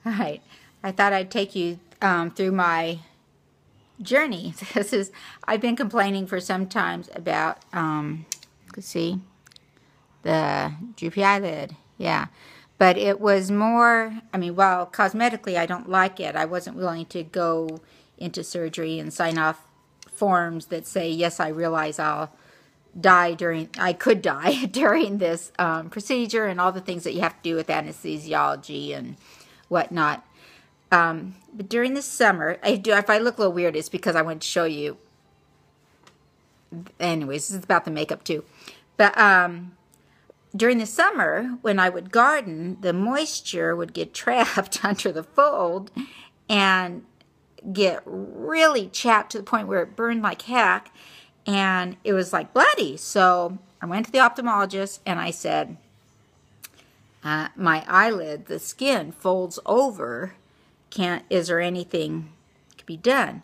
All right. I thought I'd take you through my journey. I've been complaining for some times about, let's see, the droopy eyelid. Yeah. But it was more, I mean, while cosmetically I don't like it, I wasn't willing to go into surgery and sign off forms that say, yes, I realize I could die during this procedure and all the things that you have to do with anesthesiology and whatnot. But during the summer, if I look a little weird, it's because I want to show you. Anyways, this is about the makeup too. But during the summer, when I would garden, the moisture would get trapped under the fold and get really chapped to the point where it burned like heck. And it was like bloody. So I went to the ophthalmologist and I said, my eyelid, the skin folds over. Is there anything could be done?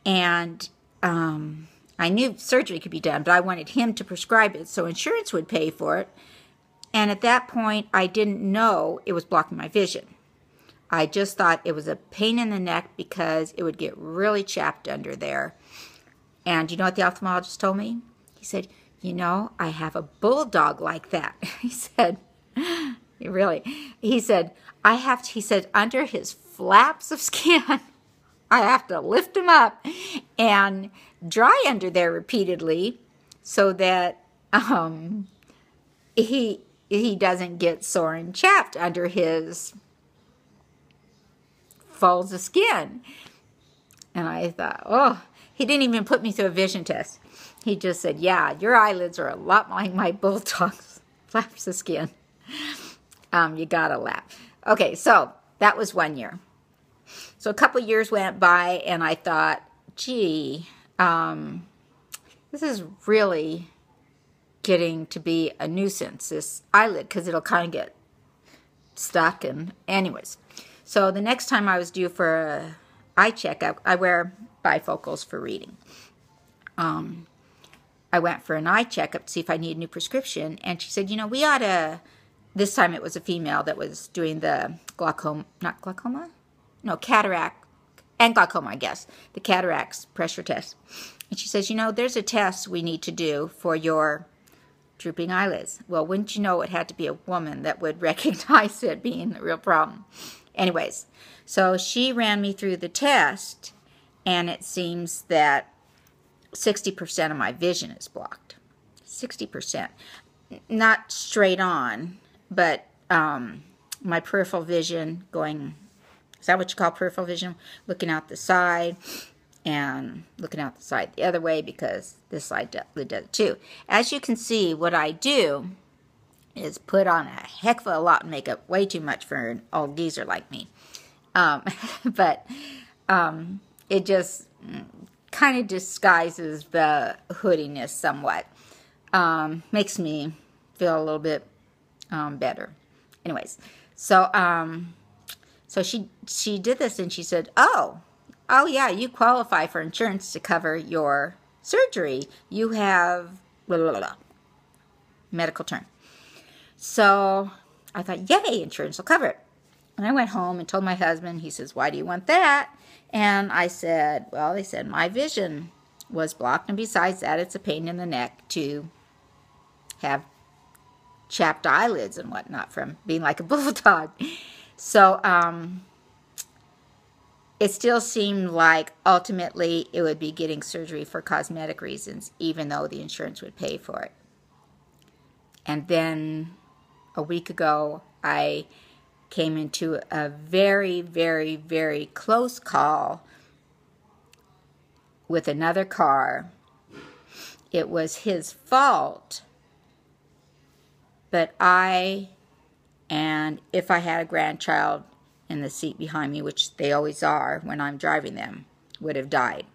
And I knew surgery could be done, but I wanted him to prescribe it so insurance would pay for it. And at that point, I didn't know it was blocking my vision. I just thought it was a pain in the neck because it would get really chapped under there. And you know what the ophthalmologist told me? He said, you know, I have a bulldog like that. He said, really? He said, he said, under his flaps of skin, I have to lift him up and dry under there repeatedly so that he doesn't get sore and chapped under his folds of skin. And I thought, oh, he didn't even put me through a vision test. He just said, yeah, your eyelids are a lot like my bulldog's flaps of skin. You gotta laugh. Okay, so that was 1 year. So a couple years went by and I thought, gee, this is really getting to be a nuisance, this eyelid, because it'll kind of get stuck. And anyways, so the next time I was due for an eye checkup, I wear bifocals for reading. I went for an eye checkup to see if I need a new prescription, and she said, you know, we ought to, this time it was a female that was doing the cataract and glaucoma, I guess, the cataracts pressure test. And she says, you know, there's a test we need to do for your drooping eyelids. Well, wouldn't you know, it had to be a woman that would recognize it being a real problem. Anyways, so she ran me through the test, and it seems that 60% of my vision is blocked. 60%. Not straight on, but my peripheral vision going, is that what you call peripheral vision? Looking out the side and looking out the side the other way, because this side does it too. As you can see, what I do is put on a heck of a lot of makeup, way too much for an old geezer like me. But it just kind of disguises the hoodiness somewhat. Makes me feel a little bit better. Anyways, so she did this, and she said, oh yeah, you qualify for insurance to cover your surgery. You have blah, blah, blah, blah. Medical term. So I thought, yay, insurance will cover it. And I went home and told my husband. He says, why do you want that? And I said, well, they said my vision was blocked, and besides that, it's a pain in the neck to have chapped eyelids and whatnot from being like a bulldog. So it still seemed like ultimately it would be getting surgery for cosmetic reasons, even though the insurance would pay for it. And then a week ago, I came into a very, very, very close call with another car. It was his fault, but and if I had a grandchild in the seat behind me, which they always are when I'm driving them, would have died.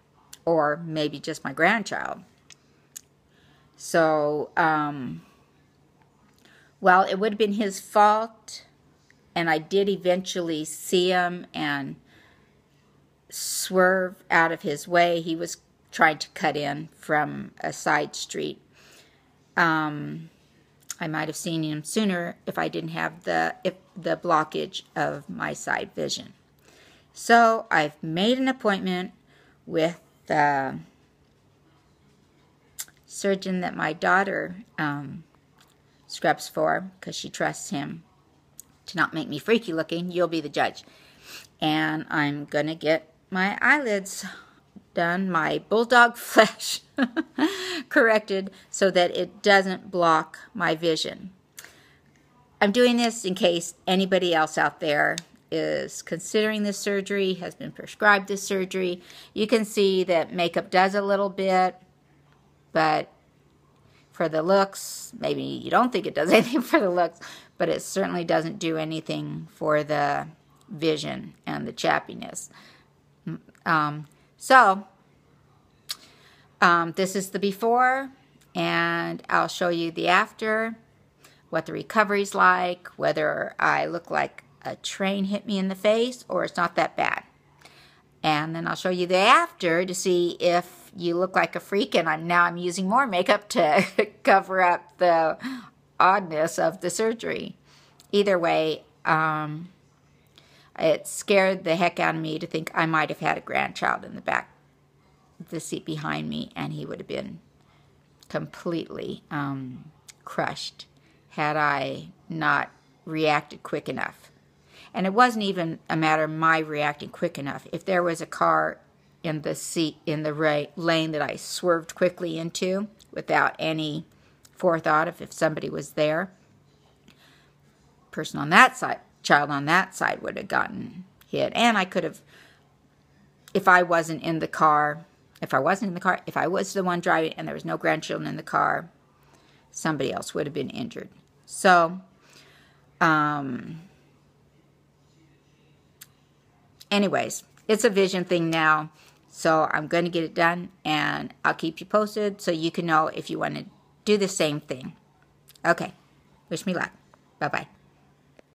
Or maybe just my grandchild. So, well, it would have been his fault, and I did eventually see him and swerve out of his way. He was trying to cut in from a side street. I might have seen him sooner if I didn't have the blockage of my side vision. So I've made an appointment with the surgeon that my daughter scrubs for, because she trusts him to not make me freaky looking. You'll be the judge. And I'm going to get my eyelids done, my bulldog flesh corrected so that it doesn't block my vision. I'm doing this in case anybody else out there is considering this surgery, has been prescribed this surgery. You can see that makeup does a little bit, but for the looks, maybe you don't think it does anything for the looks, but it certainly doesn't do anything for the vision and the chappiness. This is the before, and I'll show you the after, what the recovery's like, whether I look like a train hit me in the face or it's not that bad. And then I'll show you the after to see if you look like a freak, and I'm using more makeup to cover up the oddness of the surgery. Either way, it scared the heck out of me to think I might have had a grandchild in the back of the seat behind me, and he would have been completely crushed had I not reacted quick enough. And it wasn't even a matter of my reacting quick enough. If there was a car in the seat, in the lane that I swerved quickly into without any forethought if somebody was there, person on that side, child on that side would have gotten hit. And I could have, if I wasn't in the car, if I was the one driving and there was no grandchildren in the car, somebody else would have been injured. So, anyways, it's a vision thing now, so I'm going to get it done, and I'll keep you posted so you can know if you want to do the same thing. Okay, wish me luck. Bye-bye.